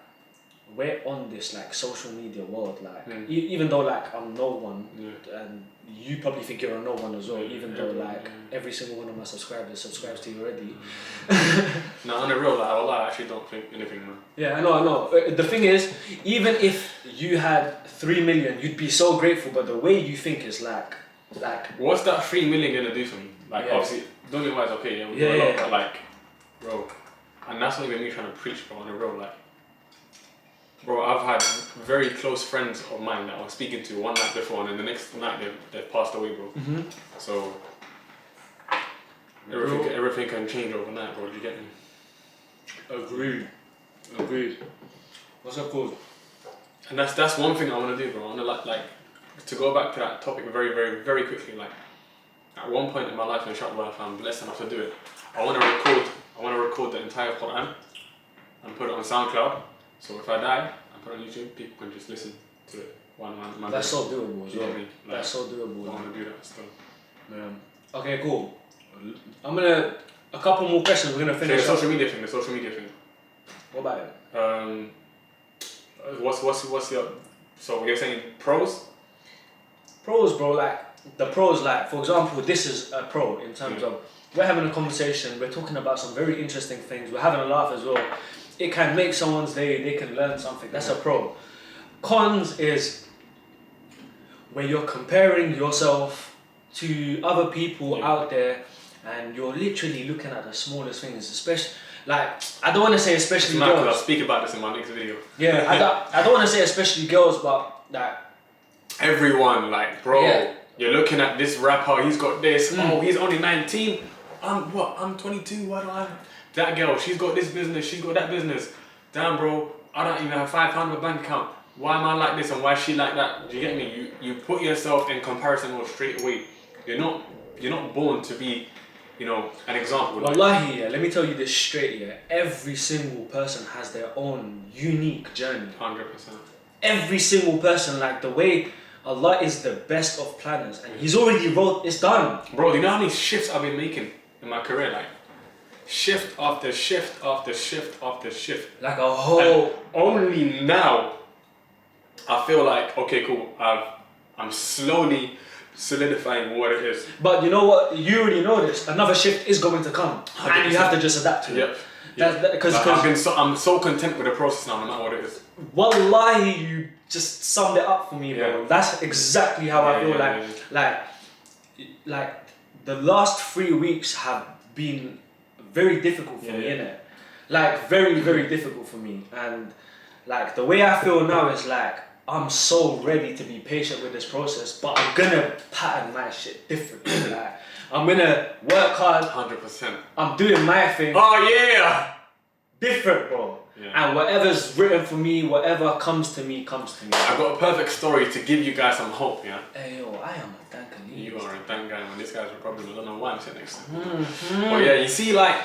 we're on this like social media world. Like even though like I'm no one, and you probably think you're a no one as well. Even though like every single one of my subscribers subscribes to you already. No, on the real, like I actually don't think anything, man. Yeah, I know. The thing is, even if you had 3 million, you'd be so grateful. But the way you think is like. What's that 3 million gonna do for me? Like obviously, don't get wise, okay, but like, bro, and that's not even me trying to preach, bro. On the real, like, bro, I've had very close friends of mine that I was speaking to one night before, and then the next night they've passed away, bro. So everything can change overnight, bro. Do you get me? Agreed. What's up, called? And that's one thing I want to do, bro. I want to like to go back to that topic very, very, very quickly. Like at one point in my life, inshallah, if I'm blessed enough to do it, I want to record the entire Quran and put it on SoundCloud. So if I die and put it on YouTube, people can just listen to it. That's so doable as well. Like, that's so doable. I want to do that still. Okay, cool. A couple more questions. We're gonna finish. The social media thing. What about it? What's your? So you're saying pros? Pros, bro. Like the pros, like for example, this is a pro in terms of we're having a conversation. We're talking about some very interesting things. We're having a laugh as well. It can make someone's day. They can learn something. That's a pro. Cons is when you're comparing yourself to other people out there, and you're literally looking at the smallest things, especially. Like, I don't want to say especially girls. I'll speak about this in my next video. Yeah, I don't want to say especially girls, but like... Everyone, like, bro, you're looking at this rapper, he's got this, oh, he's only 19. I'm 22, why do I... That girl, she's got this business, she's got that business. Damn, bro, I don't even have £5 in my bank account. Why am I like this and why is she like that? Do you get me? You put yourself in comparison mode straight away. You're not born to be... You know, an example. Wallahi, let me tell you this straight here. Every single person has their own unique journey. 100%. Every single person, like the way Allah is the best of planners, and He's already wrote, it's done. Bro, do you know how many shifts I've been making in my career? Like, shift after shift after shift after shift. Like a whole... And only now, I feel like, okay, cool, I'm slowly solidifying what it is. But you know what? You already know this. Another shift is going to come, 100%. And you have to just adapt to it. I'm so content with the process now, no matter what it is. Wallahi, you just summed it up for me, bro. That's exactly how I feel. Like the last 3 weeks have been very difficult for me, innit? Like very, very difficult for me, and like the way I feel now is like. I'm so ready to be patient with this process, but I'm gonna pattern my shit differently. Like, I'm gonna work hard. 100%. I'm doing my thing. Oh yeah! Different, bro. Yeah. And whatever's written for me, whatever comes to me, comes to me. I've got a perfect story to give you guys some hope, yeah? Hey yo, I am a dank guy. You are a dank guy, man. This guy's a problem. I don't know why I'm sitting next to him. But yeah, you see, like,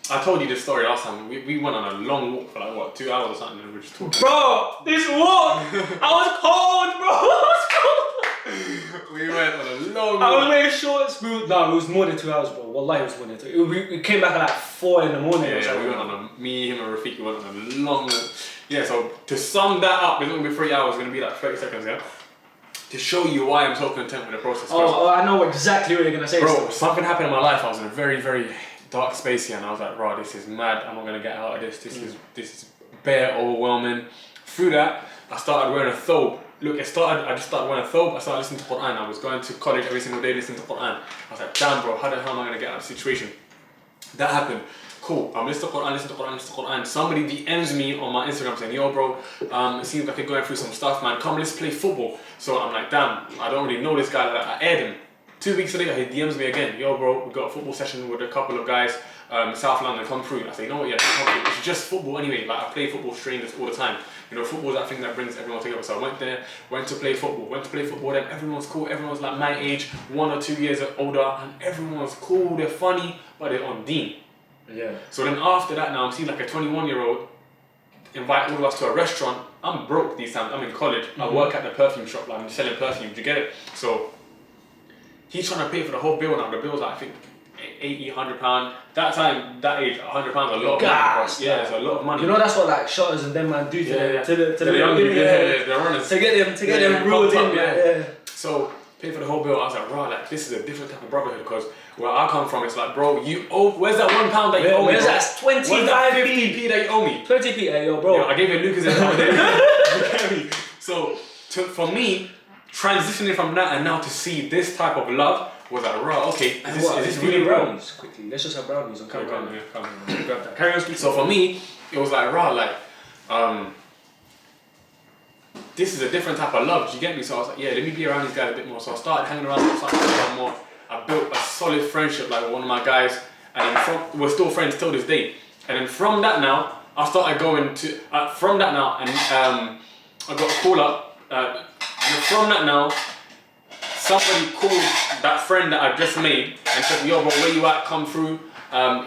I told you this story last time. We went on a long walk for like, what, 2 hours or something, and we were just talking. Bro, this walk! I was cold, bro! I was cold! We went on a long walk. I was wearing shorts. No, it was more than 2 hours, bro. Wallahi, it was more than 2. We came back at like 4 in the morning. Yeah, we went on me, him, and Rafiq, we went on a long walk. Yeah, so to sum that up, it's not going to be 3 hours, it's going to be like 30 seconds, yeah? To show you why I'm so content with the process. Oh, I know exactly what you're going to say. Bro, something happened in my life. I was in a very, very dark space here, and I was like, "Bro, this is mad. I'm not gonna get out of this. This is bare overwhelming." Through that, I started wearing a thobe. Look, I just started wearing a thobe. I started listening to Quran. I was going to college every single day listening to Quran. I was like, "Damn, bro, how the hell am I gonna get out of the situation?" That happened. Cool. I'm listening to Quran. Somebody DMs me on my Instagram saying, "Yo, bro, it seems like you're going through some stuff, man. Come, let's play football." So I'm like, "Damn, I don't really know this guy." Like, I aired him. 2 weeks later, he DMs me again. "Yo, bro, we got a football session with a couple of guys, South London, come through." I say, "You know what? Yeah, come through. It's just football anyway. Like I play football strangers all the time." you know, football's that thing that brings everyone together. So I went there, went to play football, then everyone was cool, everyone was like my age, 1 or 2 years older, and everyone was cool, they're funny, but they're on Dean. Yeah. So then after that now, I'm seeing like a 21-year-old invite all of us to a restaurant. I'm broke these times, I'm in college, I work at the perfume shop, like I'm selling perfume, do you get it? So he's trying to pay for the whole bill now, the bill's like, I think, 80, £100. That time, that age, £100 a lot of money. Yeah, it's a lot of money. You know that's what like shotters and them man do to the young people, they're runners. To get them ruled in. Yeah. So pay for the whole bill. I was like, right, like this is a different type of brotherhood because where I come from, it's like, bro, you owe. Where's that £1 that you owe me? Where's that 50p that you owe me? 20p, hey, yo, bro. Yeah, I gave you Lucas in there. So for me, transitioning from that and now to see this type of love was like, right, okay, is this really brownies? Quickly, let's just have brownies on camera. Come on. Grab that. Carry on speaking. So for me, it was like, right, like, this is a different type of love, do you get me? So I was like, yeah, let me be around these guys a bit more. So I started hanging around more. I built a solid friendship like with one of my guys, and then we're still friends till this day. And then from that now, I started going to, from that now, and I got a call up, and from that now, somebody called that friend that I just made and said, yo bro, where you at, come through.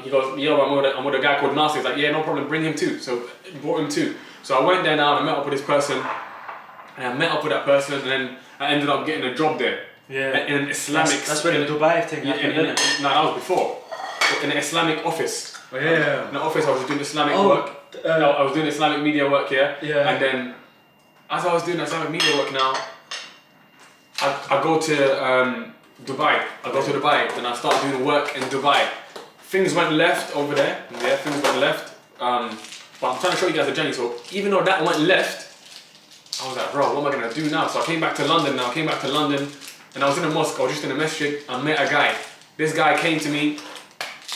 He goes, yo, I'm with a guy called Nasty. He's like, yeah, no problem, bring him too. So brought him too. So I went there now and I met up with this person, and I met up with that person, and then I ended up getting a job there. Yeah. In an Islamic. That's where the Dubai thing happened, no, that was before. In an Islamic office. Oh yeah. In the office, I was doing Islamic work. I was doing Islamic media work here. Yeah. And then, as I was doing Islamic media work now, I go to Dubai. Then I start doing work in Dubai. Things went left over there. Yeah, things went left. But I'm trying to show you guys the journey. So even though that went left, I was like, bro, what am I gonna do now? So I came back to London and I was in a mosque. I was just in a masjid. I met a guy. This guy came to me,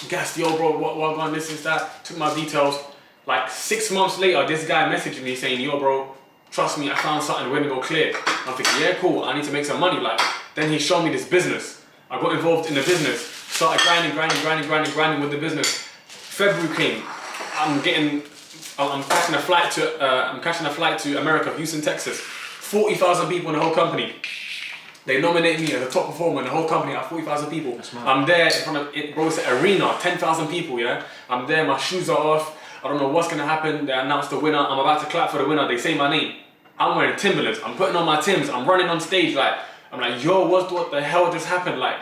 gassed, yo, bro, what going, this, that. Took my details. Like 6 months later, this guy messaged me saying, yo, bro, trust me, I found something, we're gonna go clear. I'm thinking, yeah, cool, I need to make some money. Like, then he showed me this business. I got involved in the business, started grinding with the business. February came, I'm catching a flight to America, Houston, Texas. 40,000 people in the whole company. They nominate me as a top performer in the whole company at 40,000 people. I'm there in front of it, bro, it's an arena, 10,000 people, yeah? I'm there, my shoes are off. I don't know what's gonna happen. They announced the winner. I'm about to clap for the winner. They say my name. I'm wearing Timberlands. I'm putting on my Timbs. I'm running on stage. Like, I'm like, yo, what the hell just happened? Like,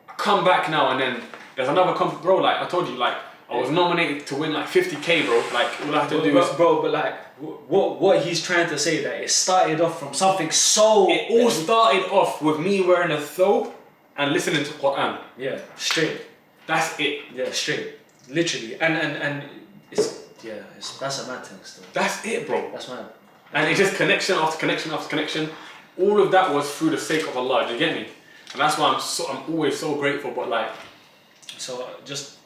I come back now and then there's another bro. Like I told you, like I was nominated to win like 50k, bro. Like all I have to do is, bro. But like, what he's trying to say that it started off from something so. It all started off with me wearing a thobe and listening to Quran. Yeah, straight. That's it. Yeah, straight. Literally, and that's a mad thing still. That's it, bro. That's mad. And it's just connection after connection after connection. All of that was through the sake of Allah. Do you get me? And that's why I'm always so grateful. But like, so just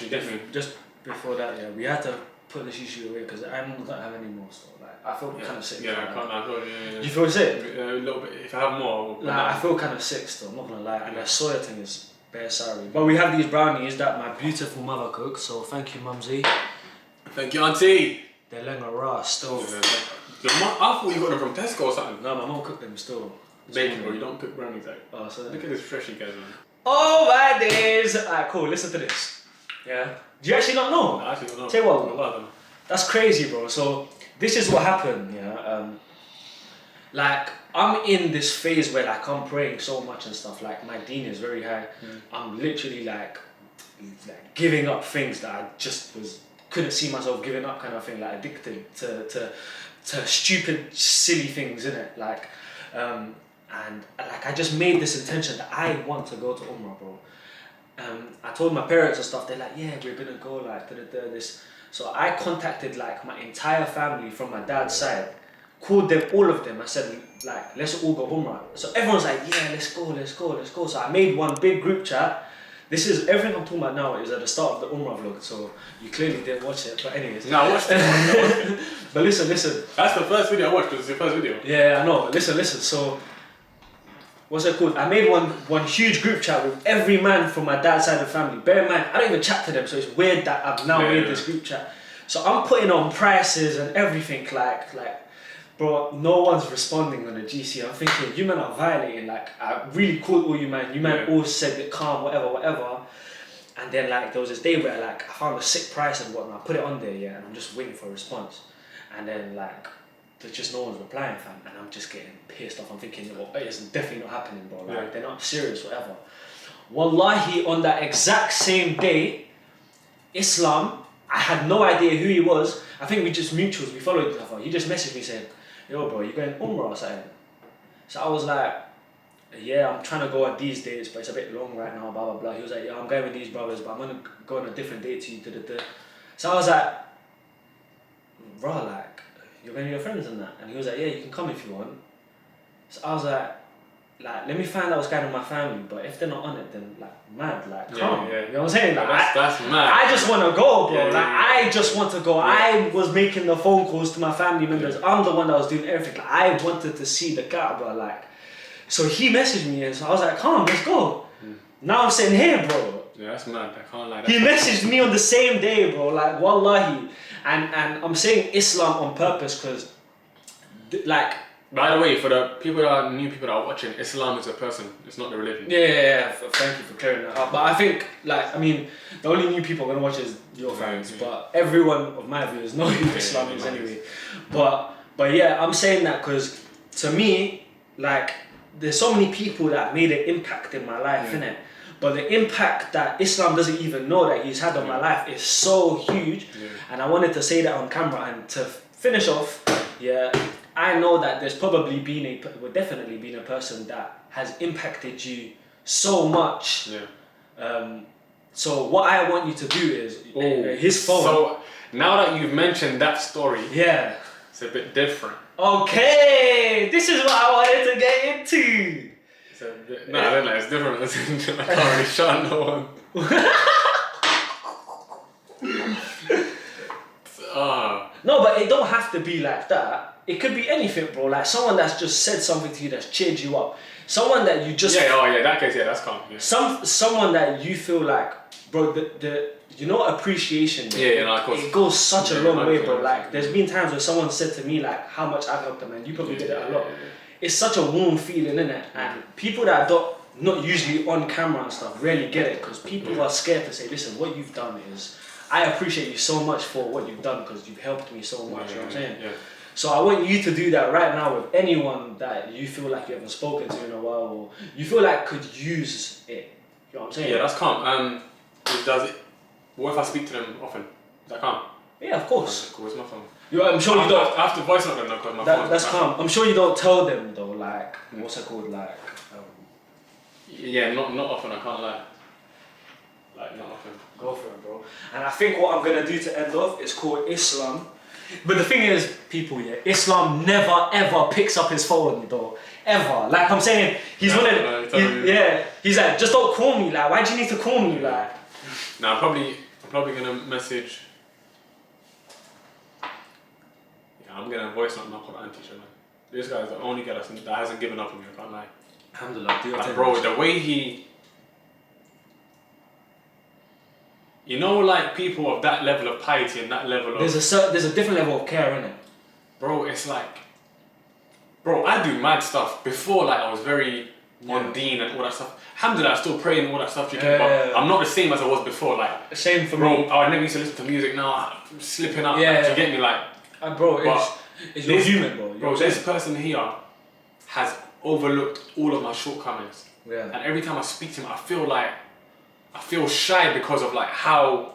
you get me? Just before that, yeah, we had to put this issue away because I don't have any more. So like, I feel kind of sick. Yeah, I can't. Yeah. You feel sick? A little bit. If I have more, like I feel kind of sick still. I'm not gonna lie. And the soya thing is. Bare sorry. But we have these brownies that my beautiful mother cooked, so thank you, Mumsy. Thank you, Auntie. They're lenga raw still. I thought you got them from Tesco or something. No, my mum cooked them still. Bacon, bro, you don't cook brownies like. Oh, so look at this freshy guys, man. Oh my days! Alright, cool, listen to this. Yeah? Do you actually not know? I actually don't know. Tell you what, that's crazy, bro. So, this is what happened, yeah? Like, I'm in this phase where like I'm praying so much and stuff, like my deen is very high. I'm literally like giving up things that I just couldn't see myself giving up kind of thing, like addicted to stupid, silly things, innit? Like, and like I just made this intention that I want to go to Umrah, bro. I told my parents and stuff, they're like, yeah, we're gonna go, like, this. So I contacted like my entire family from my dad's side, called them, all of them. I said, like, let's all go Umrah. So everyone's like, yeah, let's go. So I made one big group chat. This is everything I'm talking about now is at the start of the Umrah vlog, so you clearly didn't watch it. But anyways. No, I watched it. But listen. That's the first video I watched, because it's the first video. Yeah, I know. Listen. So, what's it called? I made one huge group chat with every man from my dad's side of the family. Bear in mind, I don't even chat to them, so it's weird that I've now made this group chat. So I'm putting on prices and everything, like, bro, no one's responding on the GC. I'm thinking, you men are violating. Like, I really called all you man. You man all said it calm, whatever. And then like there was this day where like I found a sick price and whatnot. I put it on there, yeah, and I'm just waiting for a response. And then like there's just no one's replying, fam. And I'm just getting pissed off. I'm thinking, well, it's definitely not happening, bro. Like they're not serious, whatever. Wallahi, on that exact same day, Islam, I had no idea who he was. I think we just mutuals, we followed each other. He just messaged me saying, yo bro, you going Umrah or something? So I was like, yeah, I'm trying to go on these dates, but it's a bit long right now, blah blah blah. He was like, yeah, I'm going with these brothers, but I'm gonna go on a different date to you, So I was like, bro, like, you're going with your friends and that? And he was like, yeah, you can come if you want. So I was like, let me find out what's going on with my family, but if they're not on it, then like, mad, like, come. Yeah. You know what I'm saying? Like, that's mad. I just want to go, bro. Yeah, I just want to go. Yeah. I was making the phone calls to my family members. Yeah. I'm the one that was doing everything. Like, I wanted to see the cat, bro. Like, so he messaged me, and so I was like, come on, let's go. Now I'm sitting here, bro. Yeah, that's mad. I can't lie. He messaged me on the same day, bro. Like, wallahi. And I'm saying Islam on purpose because, like, by the way, for the people that are new people that are watching, Islam is a person. It's not the religion. Yeah. Thank you for clearing that up. But I think, like, I mean, the only new people are gonna watch is your fans. Yeah. But everyone of my viewers know who Islam is anyway. But yeah, I'm saying that because to me, like, there's so many people that made an impact in my life, innit? But the impact that Islam doesn't even know that he's had on my life is so huge. Yeah. And I wanted to say that on camera. And to finish off, I know that there's probably definitely been a person that has impacted you so much. Yeah. So what I want you to do is his phone. So now that you've mentioned that story, it's a bit different. Okay, this is what I wanted to get into. It's a bit, no, I don't know. It's different. I can't really shut no one. No, but it don't have to be like that. It could be anything, bro. Like someone that's just said something to you that's cheered you up. Someone that you just that case, that's calm. Yeah. Someone that you feel like, bro, the appreciation. No, of course. It goes such a long way, bro. Like there's been times where someone said to me like how much I've helped them, and you probably did it a lot. It's such a warm feeling, innit? And people that are not usually on camera and stuff really get it because people are scared to say, listen, what you've done is, I appreciate you so much for what you've done because you've helped me so much. You know what I'm saying? Yeah. So I want you to do that right now with anyone that you feel like you haven't spoken to in a while or you feel like could use it. You know what I'm saying? Yeah, that's calm. What if I speak to them often? Is that calm? Yeah, of course. Cool, it's my phone. I'm sure you don't. I have to voice note them though because my phone. That's calm. I'm sure you don't tell them though, like, what's it called? Like, yeah, not often, I can't lie. Like, not often. Go for it, bro. And I think what I'm gonna do to end off is called Islam. But the thing is, people, Islam never ever picks up his phone though. Ever. Like I'm saying, he's one of he's like, just don't call me, like, why do you need to call me? Like I'm probably gonna message. Yeah, I'm gonna voice note my Quran teacher, man. This guy's the only guy that hasn't given up on me, I can't lie. Alhamdulillah, like, bro, the way he, you know, like people of that level of piety and that level of... There's a different level of care, innit? Bro, it's like... Bro, I do mad stuff. Before, like, I was very mundane and all that stuff. Alhamdulillah, I still pray and all that stuff, but I'm not the same as I was before, like... Same for me. Bro, I never used to listen to music, now I'm slipping up, like, you get me, like... It's you're human, bro. Bro, this person here has overlooked all of my shortcomings. Yeah. And every time I speak to him, I feel shy because of like how...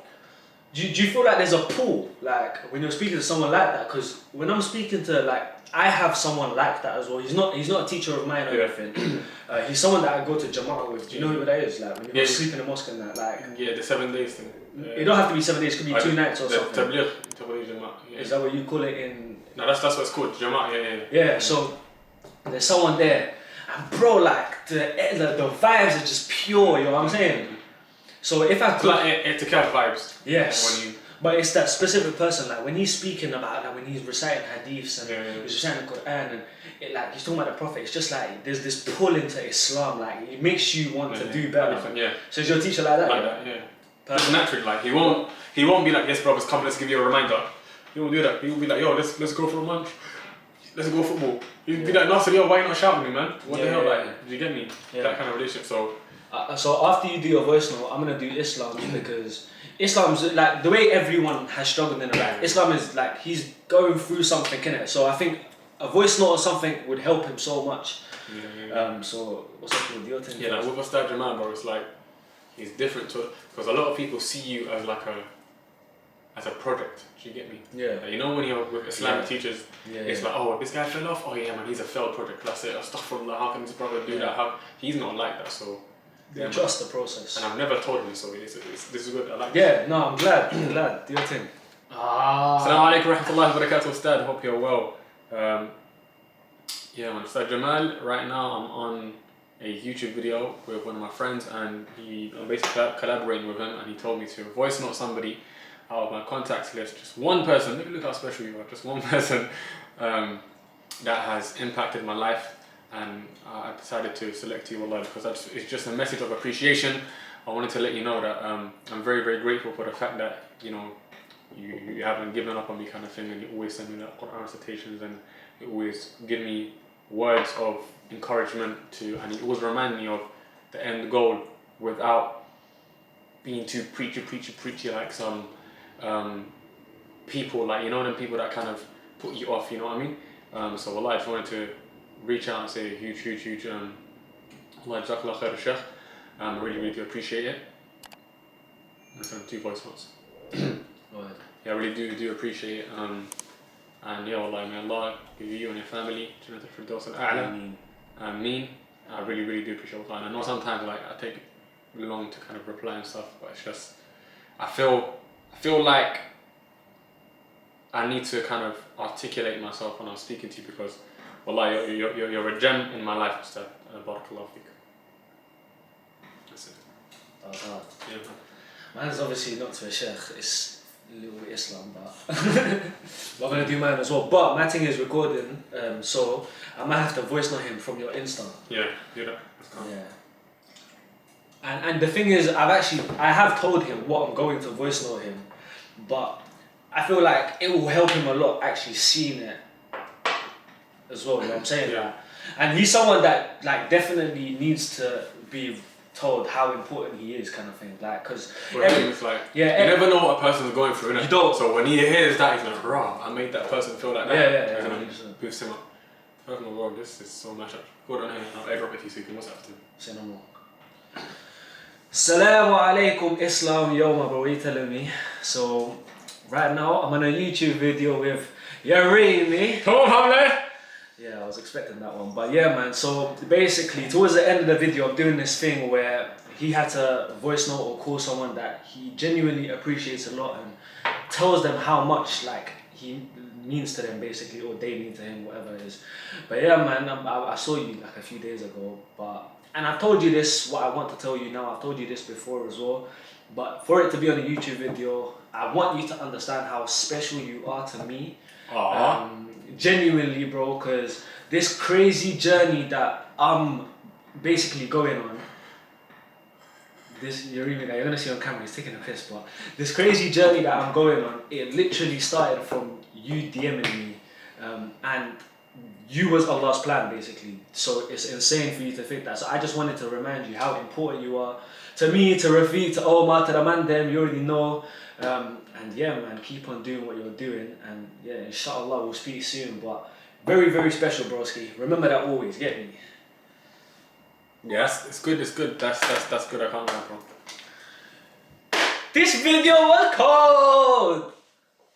Do you feel like there's a pull, like when you're speaking to someone like that? Because when I'm speaking to, like, I have someone like that as well. He's not a teacher of mine or anything. He's someone that I go to Jama'ah with. Do you know who that is? Like when you sleep in the mosque and that, like... Yeah, the 7 days thing. It don't have to be 7 days. It could be 2 nights or something. Tabligh Jama'ah. Yeah. Is that what you call it in? No, that's what it's called. Jama'ah. Yeah. So there's someone there, and bro, like the vibes are just pure. You know what I'm saying? So if I could, like etikaf vibes. Yes. But it's that specific person, like when he's speaking about, like when he's reciting hadiths and he's reciting the Quran and it, like he's talking about the Prophet, it's just like there's this pull into Islam, like it makes you want to do better. Yeah. So is your teacher like that? Like that, yeah. Just naturally, like he won't be like, yes, brothers, come, let's give you a reminder. He won't do that. He will be like, yo, let's go for a lunch. Let's go football. He'll be like, Nasser, yo, why you not shouting me, man? What the hell, like, do you get me? Yeah. That kind of relationship. So after you do your voice note, I'm gonna do Islam's because Islam's like the way everyone has struggled in life. Islam is like he's going through something in it. So I think a voice note or something would help him so much. So what's up with your thing? yeah, like with Ustad Jamal, bro, it's like he's different to because a lot of people see you as like as a project. Do you get me? Yeah. Like, you know when you're with Islamic teachers, it's like, oh, this guy fell off. Oh yeah, man, he's a failed project. That's it. Astaghfirullah, how can this brother do that? How he's not like that. So They trust the process. and I've never told him, so this is good. I like. No, I'm glad. Do your thing. Assalamu alaikum warahmatullahi wabarakatuh, Ustad. Hope you're well. Yeah, man, Ustad Jamal. Right now, I'm on a YouTube video with one of my friends, and I'm basically collaborating with him, and he told me to voice note somebody out of my contacts list, just one person. Look how special you are. Just one person that has impacted my life. And I decided to select you, Allah, because it's just a message of appreciation. I wanted to let you know that I'm very, very grateful for the fact that, you know, you haven't given up on me kind of thing, and you always send me that Quran recitations, and you always give me words of encouragement and you always remind me of the end goal without being too preachy like some people, like, you know, them people that kind of put you off, you know what I mean? So Allah, I just wanted to reach out and say a huge Allah jazakallah khair Sheikh. I really do appreciate it. I'm sending 2 voice notes. Yeah, I really do appreciate it. And yeah, Allah, may Allah give you and your family Jannat al-Firdaus al-A'la. Ameen. I really do appreciate Allah. And I know sometimes like I take long to kind of reply and stuff, but it's just I feel like I need to kind of articulate myself when I'm speaking to you because Wallah, you're a gem in my life, Ustad. Barakallahu feek. That's it. Yeah. Mine's obviously not to a sheikh, it's a little bit Islam, but I'm going to do mine as well. But my thing is recording, so I might have to voice note him from your Insta. Yeah, do that. Yeah. And the thing is, I have told him what I'm going to voice note him, but I feel like it will help him a lot actually seeing it as well, you know what I'm saying? Yeah. And he's someone that like definitely needs to be told how important he is, kind of thing. Like, because it's like you never know what a person's going through, innit? You don't. So when he hears that, he's like, "Rah, I made that person feel like that." Yeah. And then boost him up. Oh my God, this is so much. Go down here. I'll airdrop it to you so you can WhatsApp to him. Say no more. Assalamu alaikum Islam, yo my bro, what are you telling me? So right now I'm on a YouTube video with Yarimi. Come on, man. Yeah, I was expecting that one, but yeah, man. So basically, towards the end of the video, I'm doing this thing where he had to voice note or call someone that he genuinely appreciates a lot and tells them how much like he means to them, basically, or they mean to him, whatever it is. But yeah, man, I saw you like a few days ago, and I've told you this. What I want to tell you now, I've told you this before as well. But for it to be on a YouTube video, I want you to understand how special you are to me. Genuinely, bro, because this crazy journey that I'm basically going on, this Yarimi guy, you're gonna see on camera, he's taking a piss, but this crazy journey that I'm going on, it literally started from you DMing me, and you was Allah's plan, basically. So it's insane for you to think that. So I just wanted to remind you how important you are to me, to Rafiq, to Omar, to the man them, you already know. And yeah, man, keep on doing what you're doing, and yeah, inshallah we'll speak soon. But very, very special, broski. Remember that always. Get me. Yes, it's good. That's good. I can't lie, bro. This video was cold.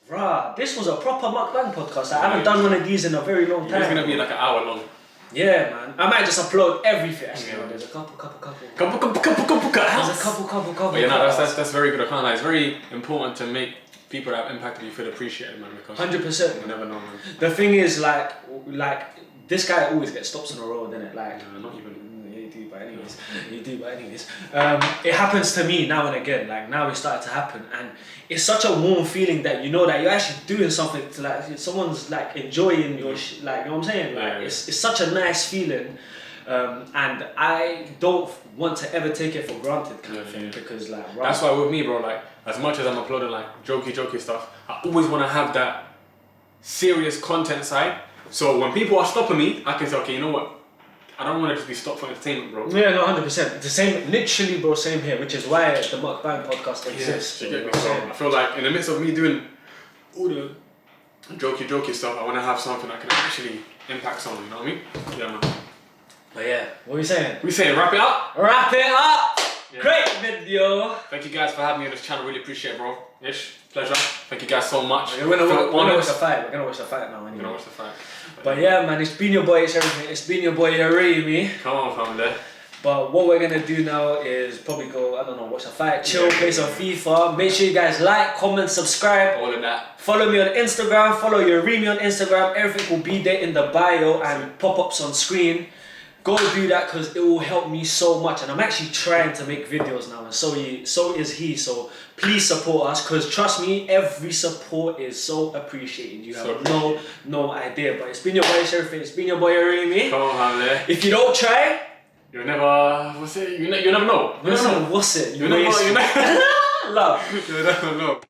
Rah, this was a proper Mukbang podcast. I haven't done one of these in a very long time. It's gonna be like an hour long. Yeah, man. I might just upload everything. Actually, no, there's a couple. There's a couple. But yeah, no, that's very good. I can't lie. It's very important to make people that have impacted you feel appreciated, man. Because 100%. You never know, man. The thing is, like this guy always gets stops on the road, innit? Like, no, not even. You do, but anyways. It happens to me now and again. Like now it started to happen, and it's such a warm feeling that you know that you're actually doing something to like someone's like enjoying your like, you know what I'm saying? Like it's such a nice feeling. And I don't want to ever take it for granted kind of thing because like that's why with me, bro, like as much as I'm uploading like jokey stuff, I always want to have that serious content side. So when people are stopping me, I can say, okay, you know what? I don't want to just be stopped for entertainment, bro. Yeah, no, 100%. The same, literally, bro, same here, which is why the Mukbang podcast exists. You get me? So I feel like in the midst of me doing all the jokey stuff, I want to have something that can actually impact someone, you know what I mean? Yeah, man. But yeah, what are we saying? We saying wrap it up? Wrap it up! Yeah. Great video! Thank you guys for having me on this channel, really appreciate it, bro. Ish, pleasure. Thank you guys so much. We're gonna watch the fight. We're gonna watch the fight now anyway. We're gonna watch the fight. But yeah, man, it's been your boy, it's everything. It's been your boy, Yarimi. Come on, family. But what we're gonna do now is probably go, I don't know, watch a fight, chill, play some FIFA. Make sure you guys like, comment, subscribe. All of that. Follow me on Instagram, follow Yarimi on Instagram. Everything will be there in the bio and pop-ups on screen. Go do that because it will help me so much. And I'm actually trying to make videos now, and so is he. So please support us because trust me, every support is so appreciated. You have no idea. But it's been your boy, it's everything. It's been your boy, Yarimi. Come on, family. If you don't try, you'll never, what's it? You never know. what's it? You never know. Love. You never know.